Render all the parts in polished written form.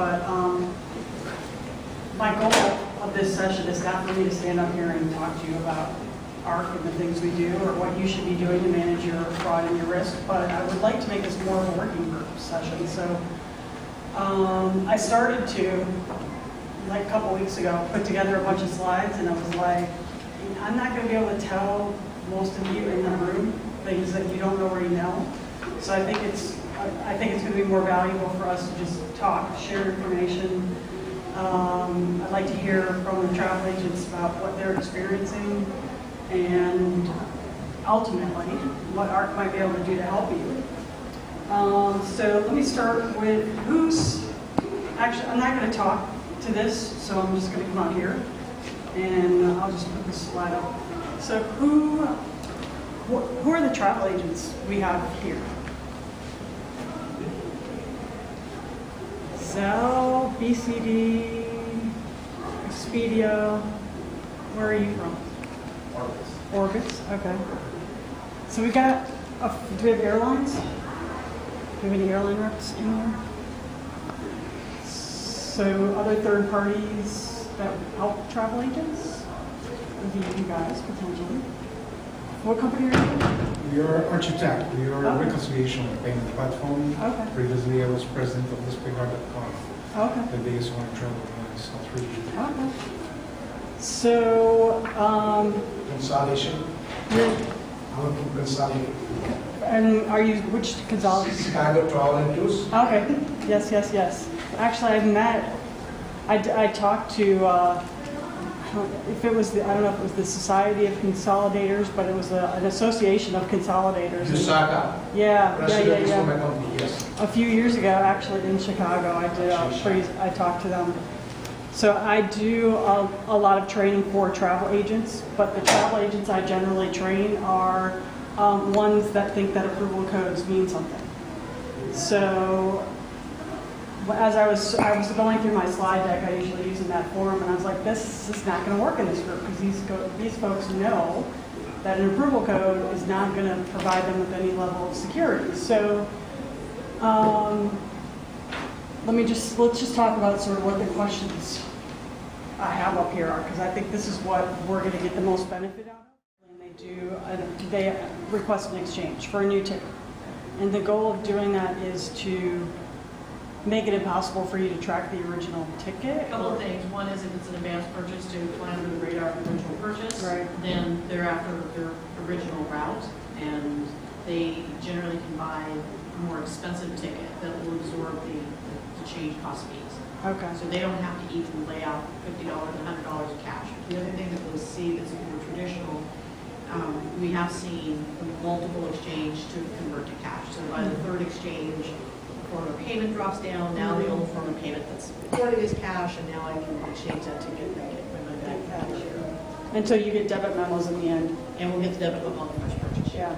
but my goal of this session is not for me to stand up here and talk to you about ARC and the things we do or what you should be doing to manage your fraud and your risk, but I would like to make this more of a working group session. So I started to, like a couple weeks ago, put together a bunch of slides, and I was like, I'm not going to be able to tell most of you in the room things that you don't already know. So I think it's going to be more valuable for us to just talk, share information. I'd like to hear from the travel agents about what they're experiencing and ultimately what ARC might be able to do to help you. So let me start with actually, I'm not going to talk to this, so I'm just going to come out here and I'll just put this slide up. So who are the travel agents we have here? Zell, BCD, Expedia. Where are you from? Orbis, okay. So we got, do we have airlines? Do we have any airline reps in here? So other third parties that help travel agents? Would be you guys, potentially. What company are you? We are ARC&acirc. We are a reconciliation payment platform. Okay. Previously, I was president of thisbigheart.com. Okay. The biggest one in travel in the South region. Okay. So, Consolidation. I'm from Consolidation. and are you, which consolidation? Chicago Travel and Tours. Okay, yes, yes, yes. Actually, I've met, I talked to, if it was I don't know if it was the Society of Consolidators, but it was an association of consolidators. USACA. Yeah. My company, yes. A few years ago, actually, in Chicago, I talked to them. So I do a lot of training for travel agents, but the travel agents I generally train are ones that think that approval codes mean something. So as I was going through my slide deck, I usually use in that forum, and I was like, this is not going to work in this group because these folks know that an approval code is not going to provide them with any level of security. So let's just talk about sort of what the questions I have up here are, because I think this is what we're going to get the most benefit out of. And they request an exchange for a new ticket, and the goal of doing that is to make it impossible for you to track the original ticket. A couple of things. One is if it's an advanced purchase, to fly under the radar of the original purchase. Right. Then they're after their original route, and they generally can buy a more expensive ticket that will absorb the change cost fees. Okay. So they don't have to even lay out $50 and $100 of cash. The other thing that we'll see that's more traditional, we have seen multiple exchange to convert to cash. So by the third exchange, form of payment drops down. Now the old form of payment that's recorded is cash, and now I can exchange that ticket and get my money back cash. Until you get debit memos in the end. And we'll get the debit memo on the first purchase. Yeah.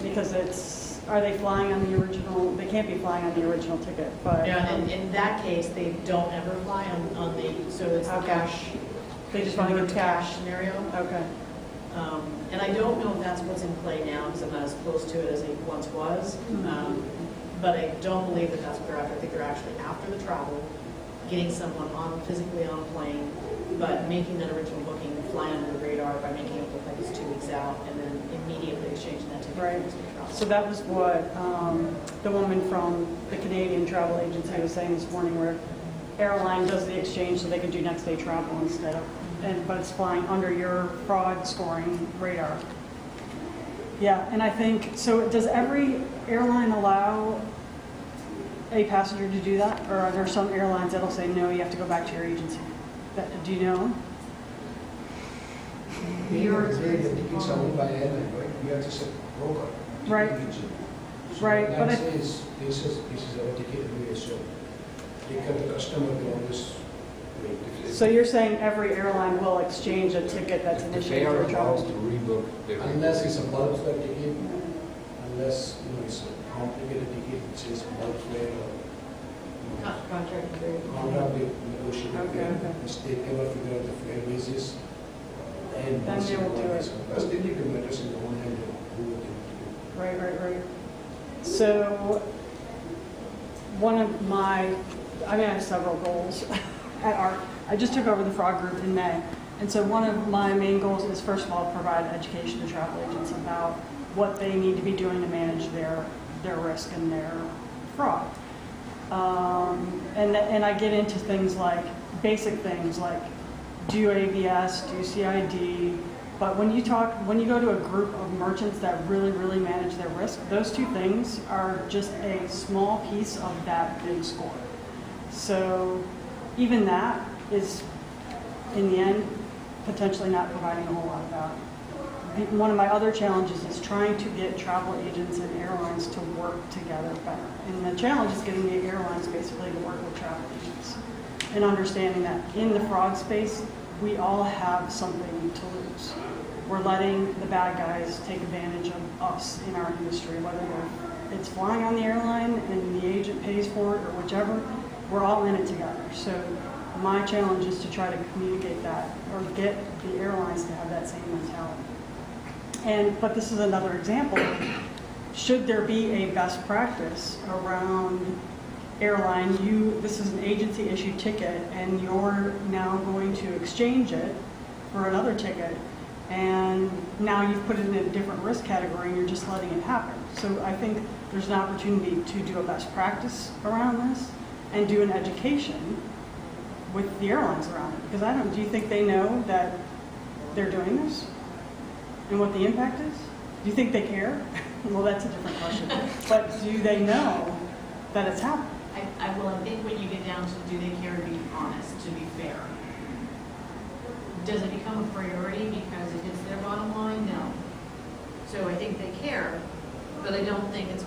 Because are they flying on the original? They can't be flying on the original ticket, but Yeah, and in that case, they don't ever fly on the, so it's the Okay. cash. they just want to convert get to cash. scenario. Okay. And I don't know if that's what's in play now, because I'm not as close to it as it once was. But I don't believe that that's what they're after. I think they're actually after the travel, getting someone physically on a plane, but making that original booking fly under the radar by making it look like it's 2 weeks out, and then immediately exchanging that ticket. Right. So that was what the woman from the Canadian travel agency was saying this morning, where airline does the exchange so they can do next day travel instead of, but it's flying under your fraud scoring radar. Yeah, and I think, so does every airline allow a passenger to do that? Or are there some airlines that'll say, no, you have to go back to your agency? Do you know? The tickets are owned by airline, right? We are just a broker. Right. So Right, that but it- says, this is our ticket, we so they cut the customer to always wait. So you're saying every airline will exchange a ticket that's They initiated are for allowed travel? to rebook their Unless it's a bulk fare ticket, unless, it's a complicated ticket, which is bulk fare or Contract very. contract with negotiated Okay, fare, okay. which they never figure out the fare basis. And Then they will do it. Because they need to matters in the one hand and who would they do. Right. So one of my I have several goals at ARC. I just took over the fraud group in May. And so one of my main goals is, first of all, provide education to travel agents about what they need to be doing to manage their risk and their fraud. And I get into things like, basic things like do ABS, do CID, but when you go to a group of merchants that really, really manage their risk, those two things are just a small piece of that big score. So even that is, in the end, potentially not providing a whole lot of value. One of my other challenges is trying to get travel agents and airlines to work together better. And the challenge is getting the airlines basically to work with travel agents and understanding that in the fraud space, we all have something to lose. We're letting the bad guys take advantage of us in our industry, whether it's flying on the airline and the agent pays for it or whichever, we're all in it together. So my challenge is to try to communicate that or get the airlines to have that same mentality. But this is another example. Should there be a best practice around airline, this is an agency issued ticket and you're now going to exchange it for another ticket, and now you've put it in a different risk category and you're just letting it happen. So I think there's an opportunity to do a best practice around this and do an education with the airlines around it. Because do you think they know that they're doing this and what the impact is? Do you think they care? Well, that's a different question. But do they know that it's happening? I think when you get down to do they care, to be honest, to be fair. Does it become a priority because it hits their bottom line? No. So I think they care, but I don't think it's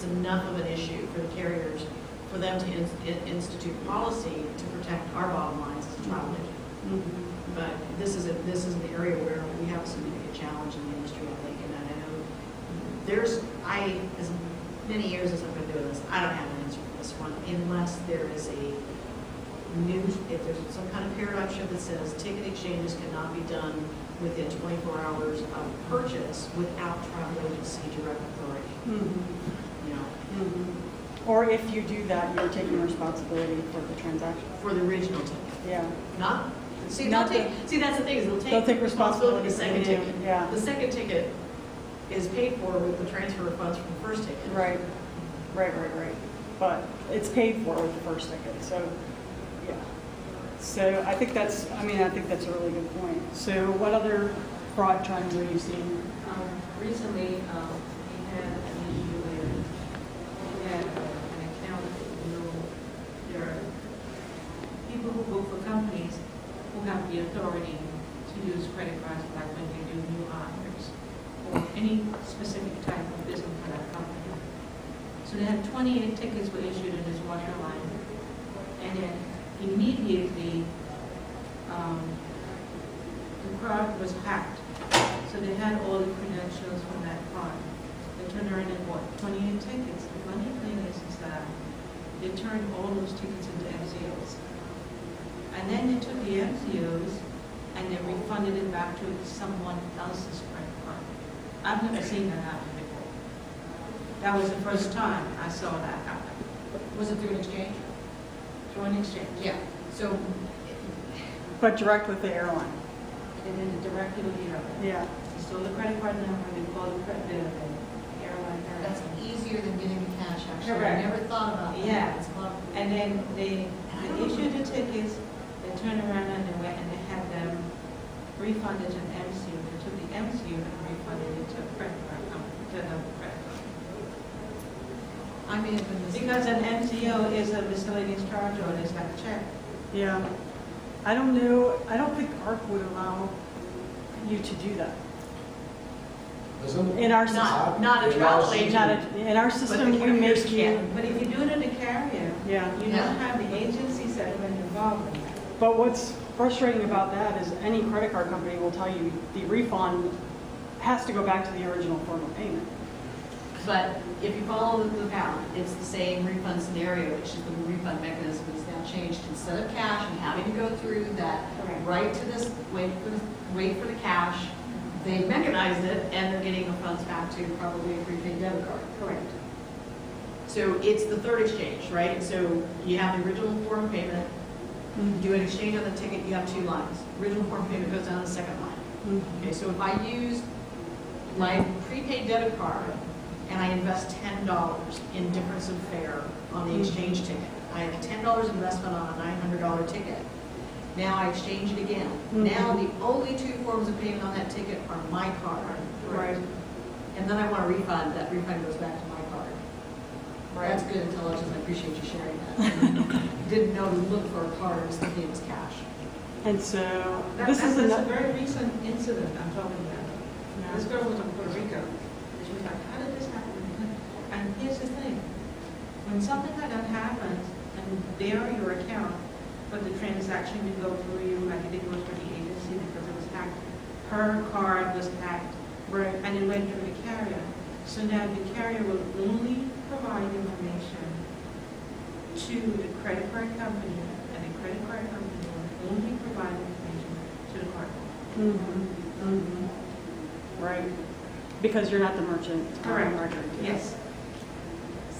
enough of an issue for the carriers for them to institute policy to protect our bottom lines as a travel agent. Mm-hmm. But this is an area where we have a significant challenge in the industry, I think, and I know as many years as I've been doing this, I don't have an answer for this one unless there is if there's some kind of paradigm shift that says ticket exchanges cannot be done within 24 hours of purchase without travel agency direct authority. Mm-hmm. You know. Mm-hmm. Or if you do that, you're taking responsibility for the transaction. For the original ticket. Yeah. That's the thing, is they'll take responsibility for the second ticket. Yeah. The second ticket is paid for with the transfer of funds from the first ticket. Right. But it's paid for with the first ticket, so yeah. So I think that's a really good point. So what other fraud trends are you seeing? Recently, we had an issue where we had an account there are people who work for companies who have the authority to use credit cards, like when they do new hires or any specific type of business for that company. So they had 28 tickets were issued in this one airline, and then immediately the card was hacked. So they had all the credentials from that card. They turned around and bought 28 tickets. The funny thing is that they turned all those tickets into MCOs. And then they took the MCOs and they refunded it back to someone else's credit card. I've never seen that happen before. That was the first time I saw that happen. Was it through an exchange? Through an exchange. Yeah. So, But direct with the airline. And then directly with the airline. Yeah. They stole the credit card number, they called the airline. that's easier than getting the cash, actually. Correct. I never thought about that. Yeah. It's a lot. And then they issued the tickets, they turned around and they went and they had them refunded to an MCU. They took the MCU and refunded it to a credit card company, to another credit card. I may have been mistaken. Because an MCO is a miscellaneous charge or it's like a check. Yeah. I don't know. I don't think ARC would allow you to do that. In our system. Not a travel agent. In our system, we make you. But if you do it in a carrier, Yeah. you don't have the agencies that are involved in that. But what's frustrating about that is any credit card company will tell you the refund has to go back to the original form of payment. But if you follow the pattern, it's the same refund scenario. It's just the refund mechanism is now changed. Instead of cash and having to go through that, right to this, wait for the cash, they mechanized it and they're getting the funds back to probably a prepaid debit card. Correct. So it's the third exchange, right? So you have the original form of payment, do an exchange on the ticket, you have 2 lines. Original form of payment goes down the second line. Okay, so if I use my prepaid debit card and I invest $10 in difference of fare on the exchange ticket, I have a $10 investment on a $900 ticket. Now I exchange it again. Now the only 2 forms of payment on that ticket are my card. Right. And then I want a refund, that refund goes back to my card. Right. That's good intelligence, I appreciate you sharing that. Didn't know to look for a card, I was thinking it was cash. And so, That's this is a another, very recent incident I'm talking about. This girl was in Puerto Rico, and she was like, how did this happen? And here's the thing, when something like that happens, and they are your account, but the transaction didn't go through you, like it didn't go through the agency because it was hacked, her card was hacked, right, and it went through the carrier. So now the carrier will only provide information to the credit card company, and the credit card company will only provide information to the card holder. right, because you're not the merchant. Correct. Record. Yes.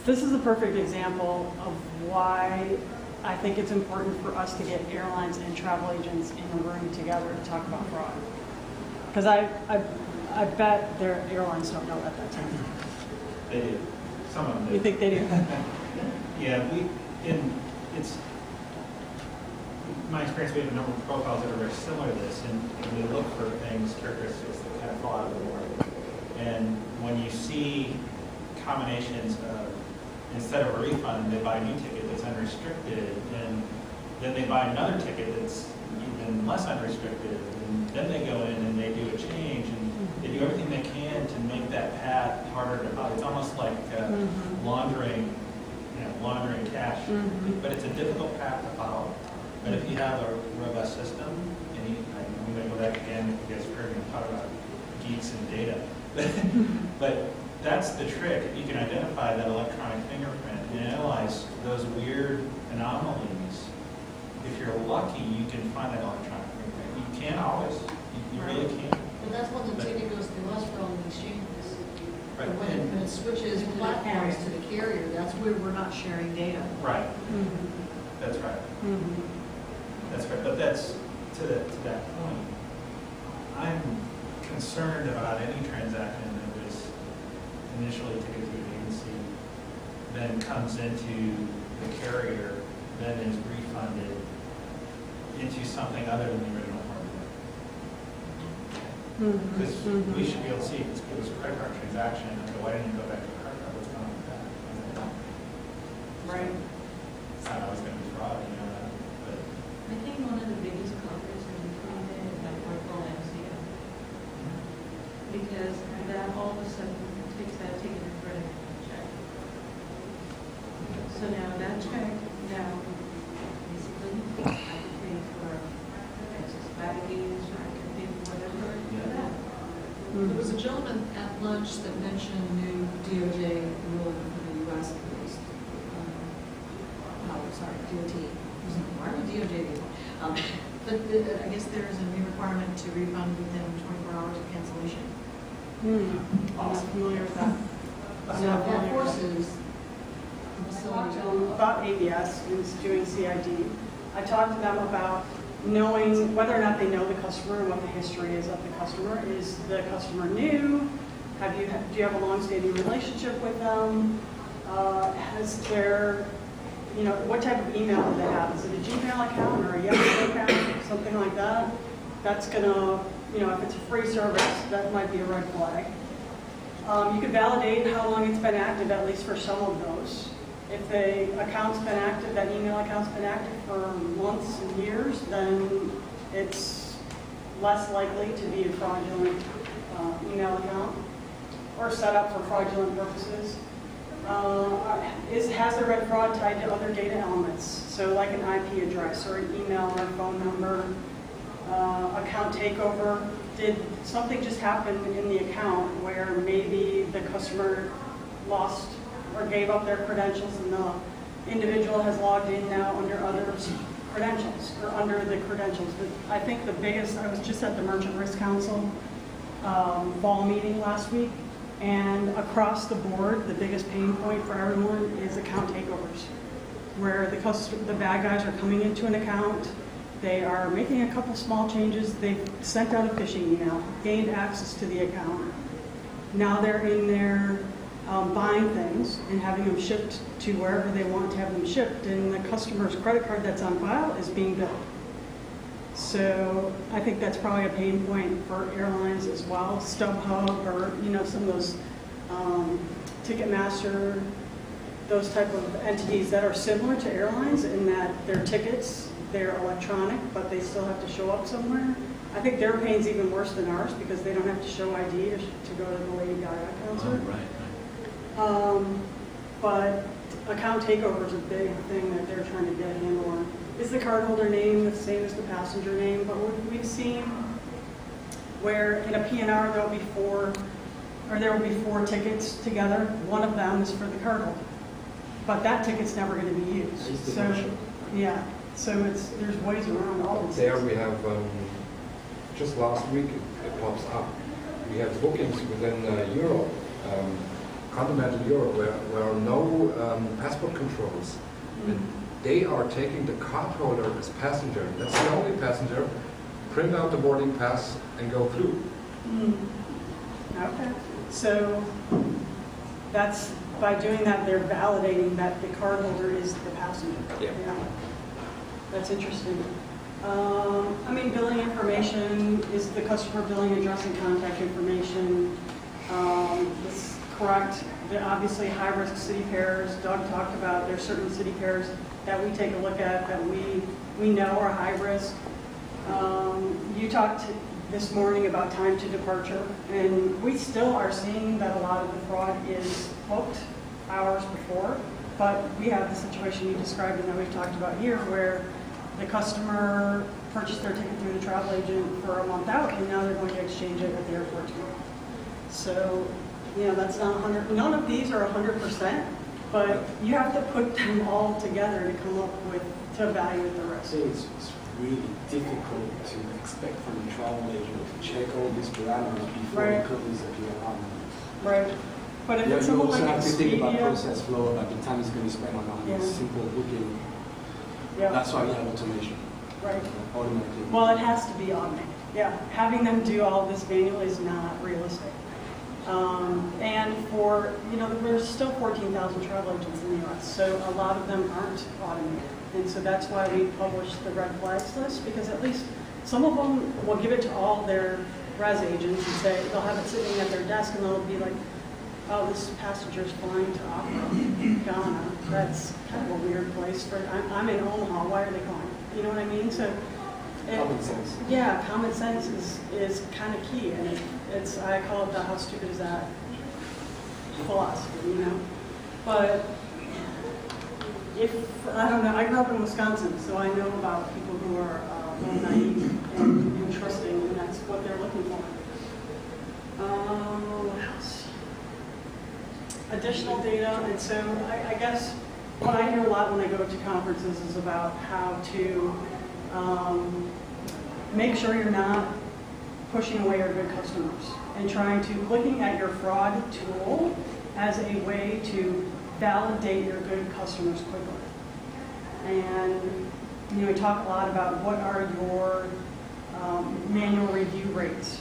This is a perfect example of why I think it's important for us to get airlines and travel agents in a room together to talk about fraud. Because I bet their airlines don't know at that time. They do. Some of them do. You think they do? Yeah, it's my experience. We have a number of profiles that are very similar to this, and we look for things, characteristics that kind of fall out of the market. And when you see combinations of, instead of a refund, they buy a new ticket that's unrestricted, and then they buy another ticket that's even less unrestricted, and then they go in and they do a change, and they do everything they can to make that path harder to follow. It's almost like laundering cash, but it's a difficult path to follow. But if you have a robust system, and I'm going to go back again, if you guys heard me talk about geeks and data, but that's the trick. You can identify that electronic fingerprint and analyze those weird anomalies. If you're lucky, you can find that electronic fingerprint. You can't always. You really can't. But that's when the ticket goes through us for all the exchanges. Right. When it switches platforms to the carrier, that's where we're not sharing data. Right. That's right. That's right. But that's to that point. I'm concerned about any transaction that was initially ticketed through an agency, then comes into the carrier, then is refunded into something other than the original formula. Because we should be able to see if it was a credit card transaction, okay, why didn't you go back to the credit card? What's going on with that? Right. It's not always going to be fraud, you know that. But I think one of the biggest culprits in between there is that word called MCO. Because that all of a sudden takes that ticket and credit check. So now that check, basically, I can pay for excess baggage, or I can pay for whatever, for that. There was a gentleman at lunch that mentioned new DOJ ruling for the U.S. police. DOT. Why would DOJ be? But I guess there is a new requirement to refund within 24 hours of cancellation. I'm not familiar with that. So that forces Talked to them about ABS and doing CID. I talked to them about knowing whether or not they know the customer and what the history is of the customer. Is the customer new? Do you have a long-standing relationship with them? Has their, what type of email do they have? Is it a Gmail account or a Yahoo account? Something like that. That's gonna, if it's a free service, that might be a red flag. You could validate how long it's been active, at least for some of those. If the account's been active, that email account's been active for months and years, then it's less likely to be a fraudulent email account or set up for fraudulent purposes. Has the red fraud tied to other data elements? So like an IP address or an email or phone number, account takeover. Did something just happen in the account where maybe the customer lost or gave up their credentials and the individual has logged in now under other credentials or under the credentials? But I think the biggest, I was just at the Merchant Risk Council fall meeting last week, And across the board, the biggest pain point for everyone is account takeovers, where the bad guys are coming into an account, they are making a couple small changes, they've sent out a phishing email, gained access to the account. Now they're in there buying things and having them shipped to wherever they want to have them shipped, and the customer's credit card that's on file is being billed. So I think that's probably a pain point for airlines as well. StubHub or some of those Ticketmaster, those type of entities that are similar to airlines in that their tickets, they're electronic, but they still have to show up somewhere. I think their pain's even worse than ours because they don't have to show ID to go to the Lady Gaga concert. Oh, right. But account takeover is a big thing that they're trying to get a handle on. Is the cardholder name the same as the passenger name? But we've seen where in a PNR there will be four tickets together. One of them is for the cardholder, but that ticket's never going to be used. So yeah, so there's ways around all this. There we have just last week it pops up. We have bookings within Europe, continental Europe, where are no passport controls. And they are taking the cardholder as passenger. That's the only passenger. Print out the boarding pass and go through. Okay. So that's by doing that, they're validating that the cardholder is the passenger. Yeah. That's interesting. I mean, billing information is the customer billing address and contact information. It's correct. Obviously, high-risk city pairs. Doug talked about there's certain city pairs that we take a look at that we know are high risk. You talked this morning about time to departure, and we still are seeing that a lot of the fraud is booked hours before, but we have the situation you described and that we've talked about here where the customer purchased their ticket through the travel agent for a month out, and now they're going to exchange it at the airport tomorrow. So, that's not 100. None of these are 100%, but you have to put them all together to come up to evaluate the I risk. think it's really difficult to expect from the travel agent to check all these parameters before Right. it comes appear on. Right. But if Yeah, it's you something also like have to think about Expedia, process flow, like the time it's going to spend on Yeah. a simple booking. yeah, That's why we have automation. right. Automatically. Well, it has to be automated. Yeah, having them do all this manually is not realistic. And there's still 14,000 travel agents in the U.S., so a lot of them aren't automated. And so that's why we publish the red flags list, because at least some of them will give it to all their res agents and say, they'll have it sitting at their desk and they'll be like, oh, this passenger's flying to Accra, Ghana. That's kind of a weird place I'm in Omaha, why are they calling? You know what I mean? So Common sense. Yeah, common sense is kind of key, and I call it the how stupid is that philosophy, But I don't know, I grew up in Wisconsin, so I know about people who are more naive and trusting, and that's what they're looking for. What else? Additional data, and so I guess what I hear a lot when I go to conferences is about how to make sure you're not pushing away your good customers and looking at your fraud tool as a way to validate your good customers quickly. And we talk a lot about what are your manual review rates.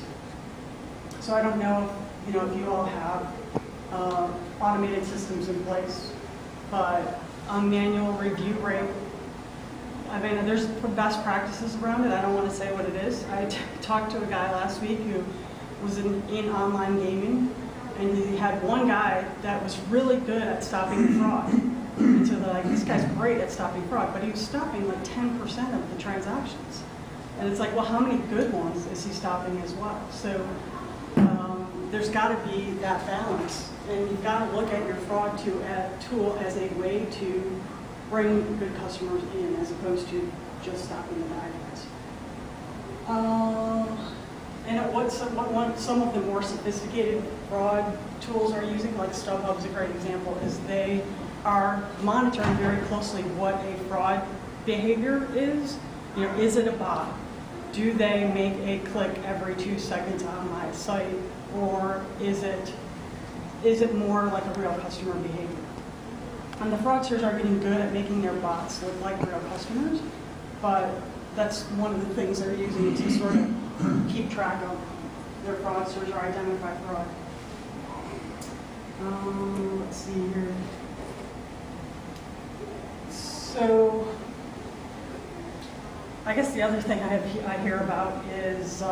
So I don't know if you all have automated systems in place, but a manual review rate, there's best practices around it. I don't want to say what it is. I talked to a guy last week who was in online gaming, and he had one guy that was really good at stopping the fraud. And so they're like, this guy's great at stopping fraud, but he was stopping like 10% of the transactions. And it's like, well, how many good ones is he stopping as well? So there's got to be that balance, and you've got to look at your fraud tool as a way to bring good customers in, as opposed to just stopping the bad guys. And some of the more sophisticated fraud tools are using, like StubHub's a great example, is they are monitoring very closely what a fraud behavior is. Is it a bot? Do they make a click every 2 seconds on my site? Or is it is it more like a real customer behavior? And the fraudsters are getting good at making their bots look like real customers, but that's one of the things they're using to sort of keep track of their fraudsters or identify fraud. Let's see here. So, I guess the other thing I hear about is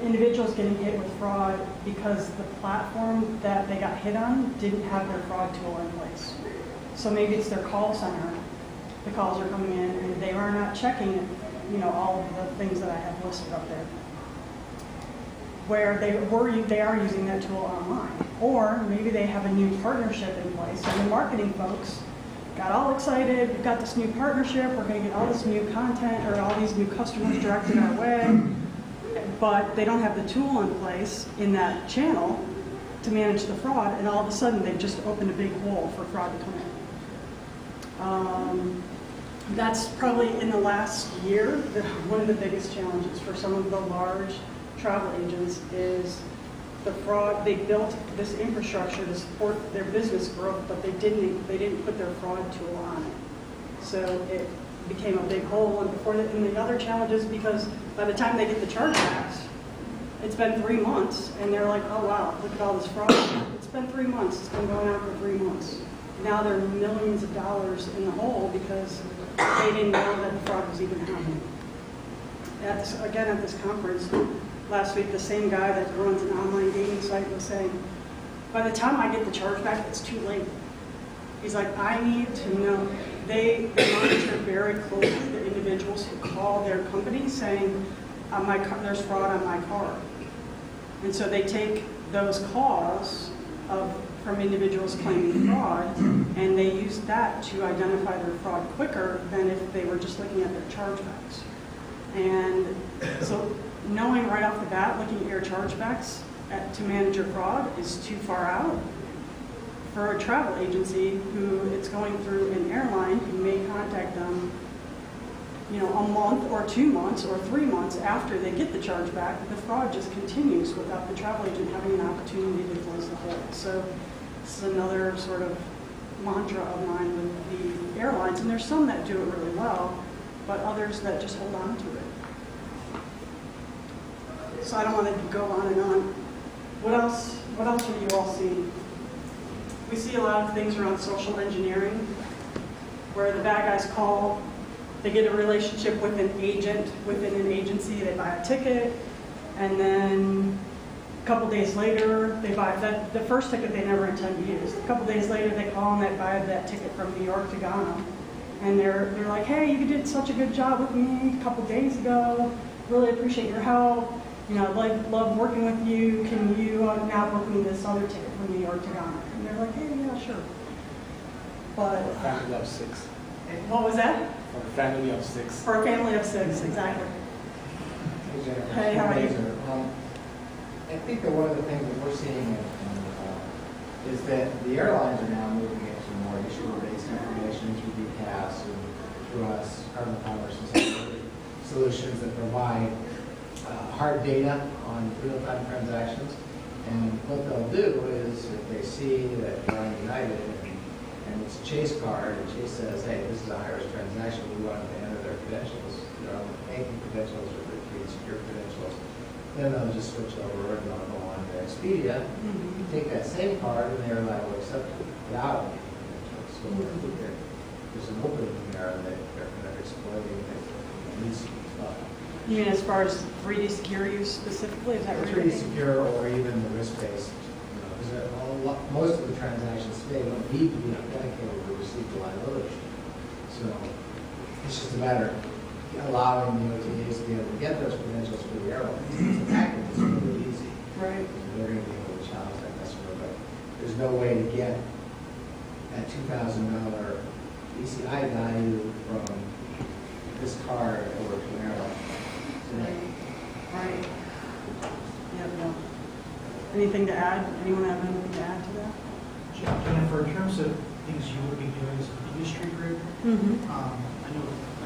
individuals getting hit with fraud because the platform that they got hit on didn't have their fraud tool in place. So maybe it's their call center. The calls are coming in and they are not checking, all of the things that I have listed up there. Where they are using that tool online. Or maybe they have a new partnership in place and the marketing folks got all excited, we've got this new partnership, we're going to get all this new content or all these new customers directed our way, but they don't have the tool in place in that channel to manage the fraud, and all of a sudden they've just opened a big hole for fraud to come in. That's probably in the last year, one of the biggest challenges for some of the large travel agents is the fraud. They built this infrastructure to support their business growth, but they didn't put their fraud tool on it. So it became a big hole. And the other challenge is because by the time they get the chargebacks, it's been 3 months, and they're like, oh wow, look at all this fraud. It's been 3 months. It's been going on for 3 months. Now they're millions of dollars in the hole because they didn't know that the fraud was even happening. Again, at this conference last week, the same guy that runs an online dating site was saying, by the time I get the chargeback, it's too late. He's like, I need to know. They monitor very closely the individuals who call their company saying, there's fraud on my card. And so they take those calls from individuals claiming fraud, and they use that to identify their fraud quicker than if they were just looking at their chargebacks. And so knowing right off the bat, looking at your chargebacks to manage your fraud is too far out. For a travel agency who it's going through an airline who may contact them, a month or 2 months or 3 months after they get the chargeback, the fraud just continues without the travel agent having an opportunity to close the hole. So this is another sort of mantra of mine with the airlines, and there's some that do it really well, but others that just hold on to it. So I don't want to go on and on. What else are you all seeing? We see a lot of things around social engineering, where the bad guys call, they get a relationship with an agent within an agency, they buy a ticket, and then a couple days later, they buy the first ticket they never intend to use. A couple days later, they call and they buy that ticket from New York to Ghana. And they're like, hey, you did such a good job with me a couple days ago, really appreciate your help. I love working with you. Can you now book me this other ticket from New York to Ghana? And they're like, hey, yeah, sure. But For a family of 6. What was that? For a family of 6. For a family of 6, exactly. Hey, Jennifer. Hey, how are you? I think that one of the things that we're seeing is that the airlines are now moving into more issue-based information through DCAS and through us, carbon commerce, and some other solutions that provide hard data on real-time transactions. And what they'll do is if they see that you're on United and it's a Chase card, and Chase says, hey, this is a high-risk transaction, we want to enter their credentials, their banking credentials or their secure credentials, then they'll just switch over and they'll go on to Expedia, take that same card, and they're liable to accept it without any credentials. So I think there's an opening there that they're kind of exploiting that needs to be thought. You mean as far as 3D secure use specifically? Is that what you're 3D thinking? secure or even the risk-based. Because most of the transactions today don't need to be authenticated to receive the liability. So it's just a matter of allowing the OTAs to be able to get those credentials for the airlines. It's a package, it's really easy. Right. They're going to be able to challenge that customer, but there's no way to get that $2,000 ECI value from this card over to an airline. Right. Yeah. Anything to add? Anyone have anything to add to that? Jennifer, in terms of things you would be doing as an industry group, I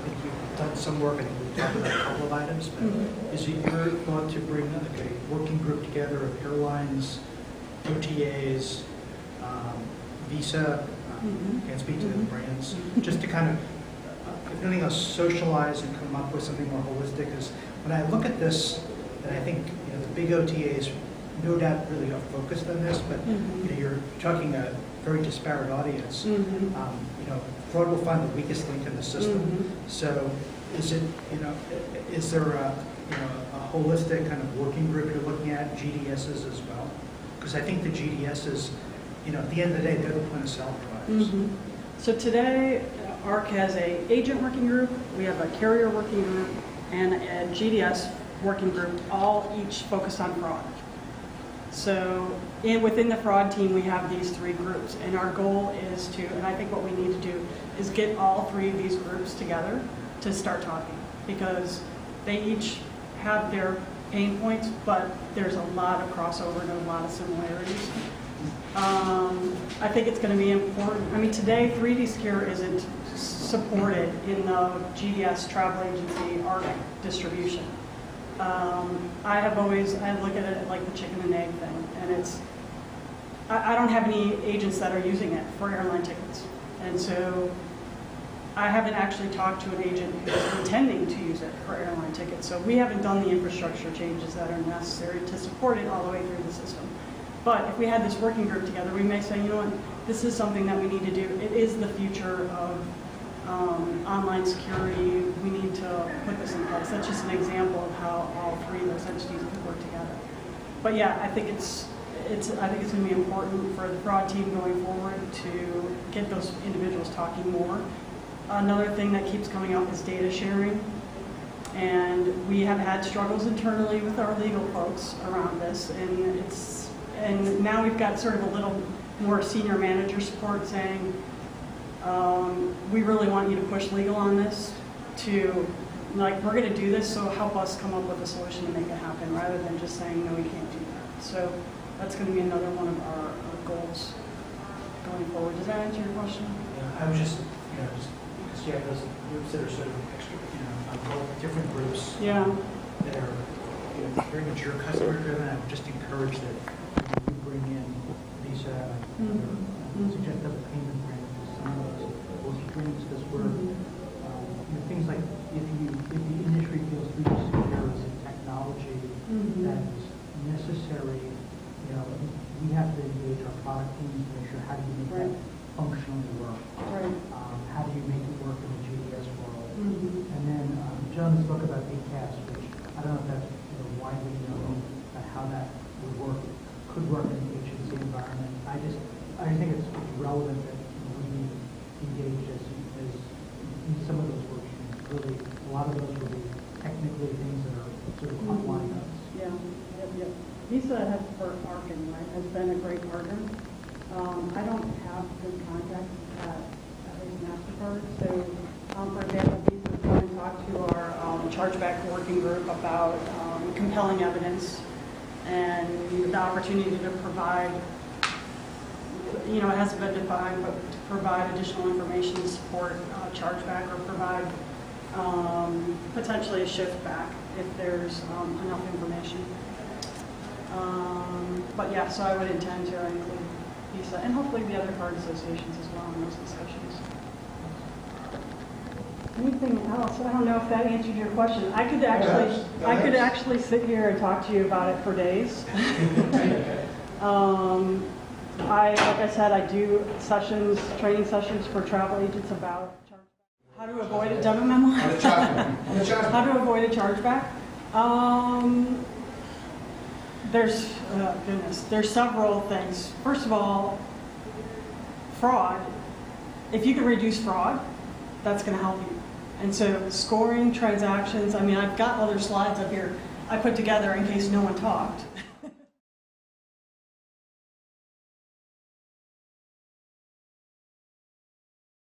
think you've done some work, I think we've talked about a couple of items, but is it your thought to bring a working group together of airlines, OTAs, Visa, can't speak to the brands, just to kind of, if anything else, socialize and come up with something more holistic. Because when I look at this, and I think the big OTAs, no doubt, really are focused on this, but you're talking a very disparate audience. Fraud will find the weakest link in the system. So, is it is there a holistic kind of working group you're looking at, GDSs as well? Because I think the GDSs, at the end of the day, they're the point of sale providers. So today, ARC has a agent working group, we have a carrier working group, and a GDS working group, all each focused on fraud. So within the fraud team, we have these 3 groups, and our goal is to, and I think what we need to do is get all 3 of these groups together to start talking, because they each have their pain points, but there's a lot of crossover and a lot of similarities. I think it's going to be important. I mean, today 3D Secure isn't supported in the GDS travel agency ARC distribution. I look at it like the chicken and egg thing, and I don't have any agents that are using it for airline tickets, and so I haven't actually talked to an agent who's intending to use it for airline tickets. So we haven't done the infrastructure changes that are necessary to support it all the way through the system. But if we had this working group together, we may say, this is something that we need to do. It is the future of online security. We need to put this in place. That's just an example of how all 3 of those entities could work together. But yeah, I think it's going to be important for the fraud team going forward to get those individuals talking more. Another thing that keeps coming up is data sharing. And we have had struggles internally with our legal folks around this, and now we've got sort of a little more senior manager support saying, we really want you to push legal on this to, we're going to do this, so help us come up with a solution to make it happen, rather than just saying, no, we can't do that. So that's going to be another one of our goals going forward. Does that answer your question? Yeah, I was just, because you have those groups that are sort of extra, different groups. Yeah. That are very mature customer driven. I would just encourage that you bring in Visa and suggest other payment brands for some of those working groups, because we're things like if the industry feels 3D Secure is a technology that is necessary, we have to engage our product teams to make sure how do you make that functionally work. Right. How do you make it work in the GDS world? And then John spoke about ACAS, which I don't know if that's widely known about how that would work, could work in the agency environment. I think it's relevant that we engage as in some of those work streams. Really, a lot of those will be technically things that are sort of hotline notes. Yeah. Yep. Visa has has been a great partner. I don't have good contact at least MasterCard. So, for example, Visa is going to talk to our chargeback working group about compelling evidence and the opportunity to provide, it hasn't been defined, but to provide additional information to support chargeback or provide potentially a shift back if there's enough information. But yeah, so I would intend to include Visa and hopefully the other card associations as well in those discussions. Anything else? I don't know if that answered your question. I could actually sit here and talk to you about it for days. Like I said, I do training sessions for travel agents about how to avoid a debit memo. How to avoid a chargeback. There's several things. First of all, fraud. If you can reduce fraud, that's going to help you. And so scoring transactions, I've got other slides up here I put together in case no one talked.